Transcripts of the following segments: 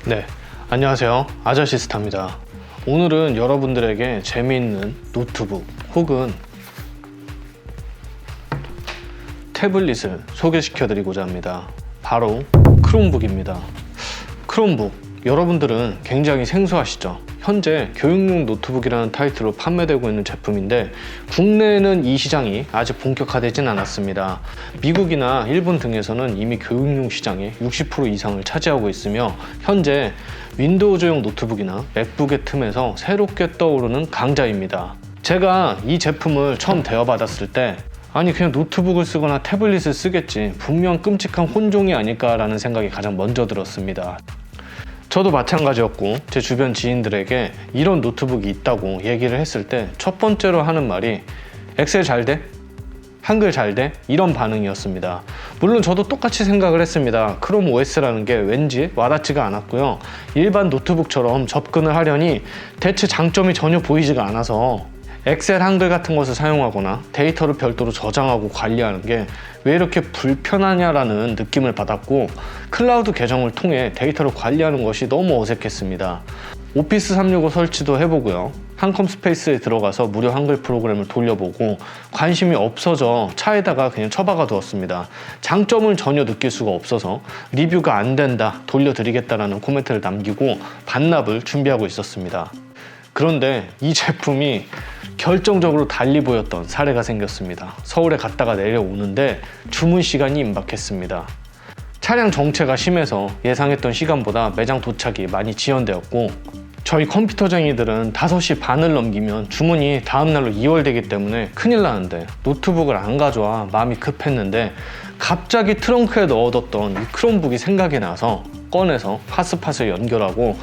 네, 안녕하세요. 아저씨스타입니다. 오늘은 여러분들에게 재미있는 노트북 혹은 태블릿을 소개시켜 드리고자 합니다. 바로 크롬북입니다. 크롬북, 여러분들은 굉장히 생소하시죠? 현재 교육용 노트북이라는 타이틀로 판매되고 있는 제품인데 국내에는 이 시장이 아직 본격화되진 않았습니다. 미국이나 일본 등에서는 이미 교육용 시장의 60% 이상을 차지하고 있으며 현재 윈도우즈용 노트북이나 맥북의 틈에서 새롭게 떠오르는 강자입니다. 제가 이 제품을 처음 대여받았을 때 아니 그냥 노트북을 쓰거나 태블릿을 쓰겠지, 분명 끔찍한 혼종이 아닐까라는 생각이 가장 먼저 들었습니다. 저도 마찬가지였고 제 주변 지인들에게 이런 노트북이 있다고 얘기를 했을 때 첫 번째로 하는 말이 엑셀 잘 돼? 한글 잘 돼? 이런 반응이었습니다. 물론 저도 똑같이 생각을 했습니다. 크롬 OS라는 게 왠지 와닿지가 않았고요. 일반 노트북처럼 접근을 하려니 대체 장점이 전혀 보이지가 않아서 엑셀 한글 같은 것을 사용하거나 데이터를 별도로 저장하고 관리하는 게 왜 이렇게 불편하냐라는 느낌을 받았고 클라우드 계정을 통해 데이터를 관리하는 것이 너무 어색했습니다. 오피스 365 설치도 해보고요. 한컴 스페이스에 들어가서 무료 한글 프로그램을 돌려보고 관심이 없어져 차에다가 그냥 처박아 두었습니다. 장점을 전혀 느낄 수가 없어서 리뷰가 안 된다, 돌려드리겠다라는 코멘트를 남기고 반납을 준비하고 있었습니다. 그런데 이 제품이 결정적으로 달리 보였던 사례가 생겼습니다. 서울에 갔다가 내려오는데 주문 시간이 임박했습니다. 차량 정체가 심해서 예상했던 시간보다 매장 도착이 많이 지연되었고 저희 컴퓨터쟁이들은 5시 반을 넘기면 주문이 다음날로 이월되기 때문에 큰일 나는데 노트북을 안 가져와 마음이 급했는데 갑자기 트렁크에 넣어뒀던 이 크롬북이 생각이 나서 꺼내서 핫스팟을 연결하고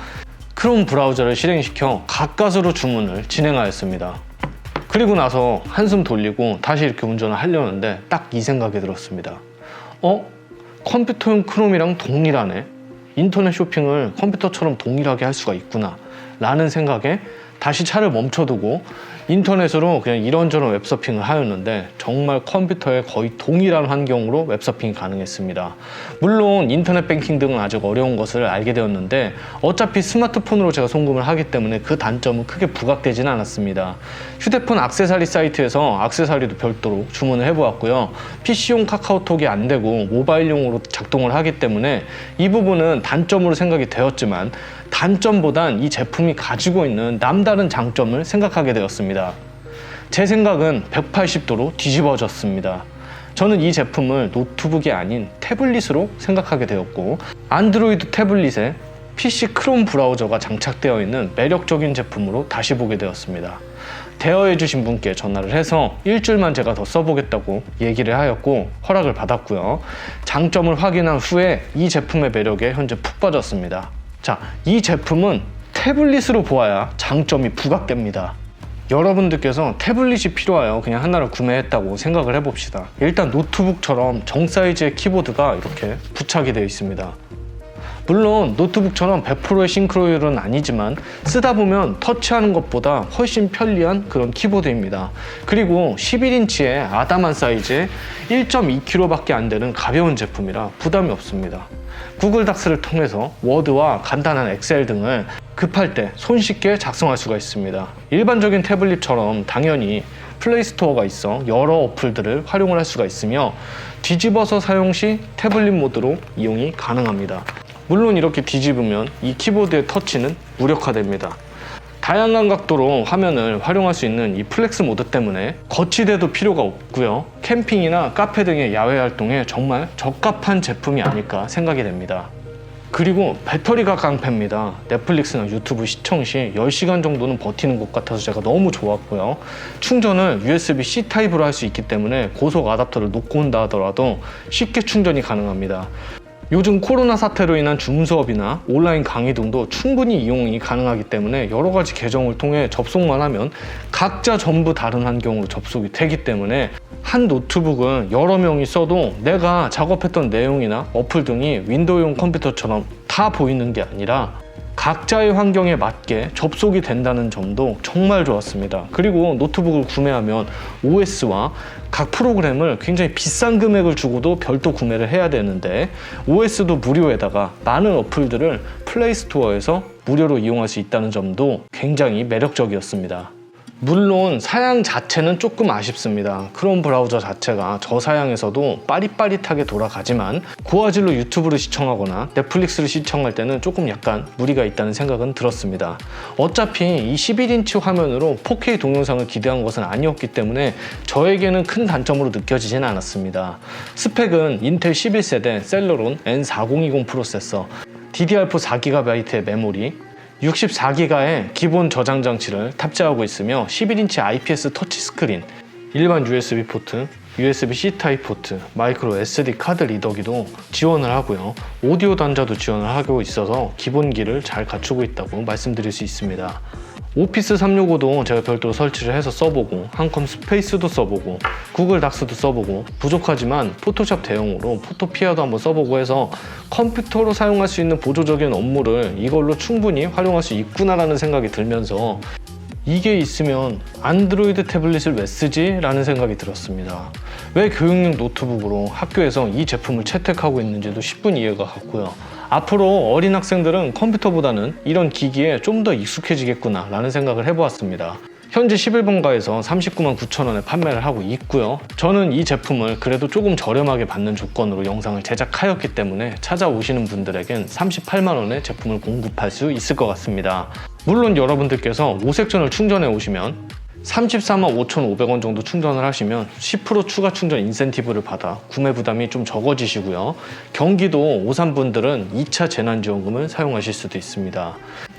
크롬 브라우저를 실행시켜 가까스로 주문을 진행하였습니다. 그리고 나서 한숨 돌리고 다시 이렇게 운전을 하려는데 딱 이 생각이 들었습니다. 컴퓨터용 크롬이랑 동일하네? 인터넷 쇼핑을 컴퓨터처럼 동일하게 할 수가 있구나 라는 생각에 다시 차를 멈춰두고 인터넷으로 그냥 이런저런 웹서핑을 하였는데 정말 컴퓨터에 거의 동일한 환경으로 웹서핑이 가능했습니다. 물론 인터넷 뱅킹 등은 아직 어려운 것을 알게 되었는데 어차피 스마트폰으로 제가 송금을 하기 때문에 그 단점은 크게 부각되지는 않았습니다. 휴대폰 액세서리 사이트에서 액세서리도 별도로 주문을 해보았고요. PC용 카카오톡이 안 되고 모바일용으로 작동을 하기 때문에 이 부분은 단점으로 생각이 되었지만 단점보단 이 제품이 가지고 있는 남다른 장점을 생각하게 되었습니다. 제 생각은 180도로 뒤집어졌습니다. 저는 이 제품을 노트북이 아닌 태블릿으로 생각하게 되었고 안드로이드 태블릿에 PC 크롬 브라우저가 장착되어 있는 매력적인 제품으로 다시 보게 되었습니다. 대여해주신 분께 전화를 해서 일주일만 제가 더 써보겠다고 얘기를 하였고 허락을 받았고요. 장점을 확인한 후에 이 제품의 매력에 현재 푹 빠졌습니다. 자, 이 제품은 태블릿으로 보아야 장점이 부각됩니다. 여러분들께서 태블릿이 필요하여 그냥 하나를 구매했다고 생각을 해봅시다. 일단 노트북처럼 정 사이즈의 키보드가 이렇게 부착이 되어 있습니다. 물론 노트북처럼 100%의 싱크로율은 아니지만 쓰다 보면 터치하는 것보다 훨씬 편리한 그런 키보드입니다. 그리고 11인치의 아담한 사이즈에 1.2kg밖에 안 되는 가벼운 제품이라 부담이 없습니다. 구글 닥스를 통해서 워드와 간단한 엑셀 등을 급할 때 손쉽게 작성할 수가 있습니다. 일반적인 태블릿처럼 당연히 플레이스토어가 있어 여러 어플들을 활용을 할 수가 있으며 뒤집어서 사용 시 태블릿 모드로 이용이 가능합니다. 물론 이렇게 뒤집으면 이 키보드의 터치는 무력화됩니다. 다양한 각도로 화면을 활용할 수 있는 이 플렉스 모드 때문에 거치대도 필요가 없고요. 캠핑이나 카페 등의 야외 활동에 정말 적합한 제품이 아닐까 생각이 됩니다. 그리고 배터리가 깡패입니다. 넷플릭스나 유튜브 시청 시 10시간 정도는 버티는 것 같아서 제가 너무 좋았고요. 충전을 USB-C 타입으로 할 수 있기 때문에 고속 아답터를 놓고 온다 하더라도 쉽게 충전이 가능합니다. 요즘 코로나 사태로 인한 줌 수업이나 온라인 강의 등도 충분히 이용이 가능하기 때문에 여러 가지 계정을 통해 접속만 하면 각자 전부 다른 환경으로 접속이 되기 때문에 한 노트북은 여러 명이 써도 내가 작업했던 내용이나 어플 등이 윈도우용 컴퓨터처럼 다 보이는 게 아니라 각자의 환경에 맞게 접속이 된다는 점도 정말 좋았습니다. 그리고 노트북을 구매하면 OS와 각 프로그램을 굉장히 비싼 금액을 주고도 별도 구매를 해야 되는데 OS도 무료에다가 많은 어플들을 플레이스토어에서 무료로 이용할 수 있다는 점도 굉장히 매력적이었습니다. 물론 사양 자체는 조금 아쉽습니다. 크롬 브라우저 자체가 저사양에서도 빠릿빠릿하게 돌아가지만 고화질로 유튜브를 시청하거나 넷플릭스를 시청할 때는 조금 약간 무리가 있다는 생각은 들었습니다. 어차피 이 11인치 화면으로 4K 동영상을 기대한 것은 아니었기 때문에 저에게는 큰 단점으로 느껴지진 않았습니다. 스펙은 인텔 11세대 셀러론 N4020 프로세서, DDR4 4GB의 메모리, 64기가의 기본 저장 장치를 탑재하고 있으며 11인치 IPS 터치스크린, 일반 USB 포트, USB-C 타입 포트, 마이크로 SD 카드 리더기도 지원을 하고요. 오디오 단자도 지원을 하고 있어서 기본기를 잘 갖추고 있다고 말씀드릴 수 있습니다. 오피스 365도 제가 별도로 설치를 해서 써보고 한컴 스페이스도 써보고 구글 닥스도 써보고 부족하지만 포토샵 대용으로 포토피아도 한번 써보고 해서 컴퓨터로 사용할 수 있는 보조적인 업무를 이걸로 충분히 활용할 수 있구나라는 생각이 들면서 이게 있으면 안드로이드 태블릿을 왜 쓰지? 라는 생각이 들었습니다. 왜 교육용 노트북으로 학교에서 이 제품을 채택하고 있는지도 10분 이해가 갔고요. 앞으로 어린 학생들은 컴퓨터보다는 이런 기기에 좀 더 익숙해지겠구나 라는 생각을 해보았습니다. 현재 11번가에서 39만 9천 원에 판매를 하고 있고요. 저는 이 제품을 그래도 조금 저렴하게 받는 조건으로 영상을 제작하였기 때문에 찾아오시는 분들에겐 38만 원에 제품을 공급할 수 있을 것 같습니다. 물론 여러분들께서 5색전을 충전해 오시면 34만 5,500원 정도 충전을 하시면 10% 추가 충전 인센티브를 받아 구매 부담이 좀 적어지시고요. 경기도 오산분들은 2차 재난지원금을 사용하실 수도 있습니다.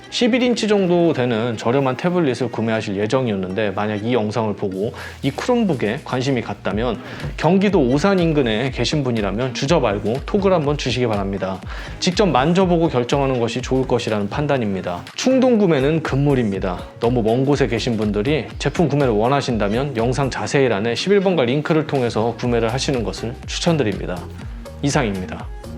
11인치 정도 되는 저렴한 태블릿을 구매하실 예정이었는데 만약 이 영상을 보고 이 크롬북에 관심이 갔다면 경기도 오산 인근에 계신 분이라면 주저 말고 톡을 한번 주시기 바랍니다. 직접 만져보고 결정하는 것이 좋을 것이라는 판단입니다. 충동 구매는 금물입니다. 너무 먼 곳에 계신 분들이 제품 구매를 원하신다면 영상 자세히란에 11번가 링크를 통해서 구매를 하시는 것을 추천드립니다. 이상입니다.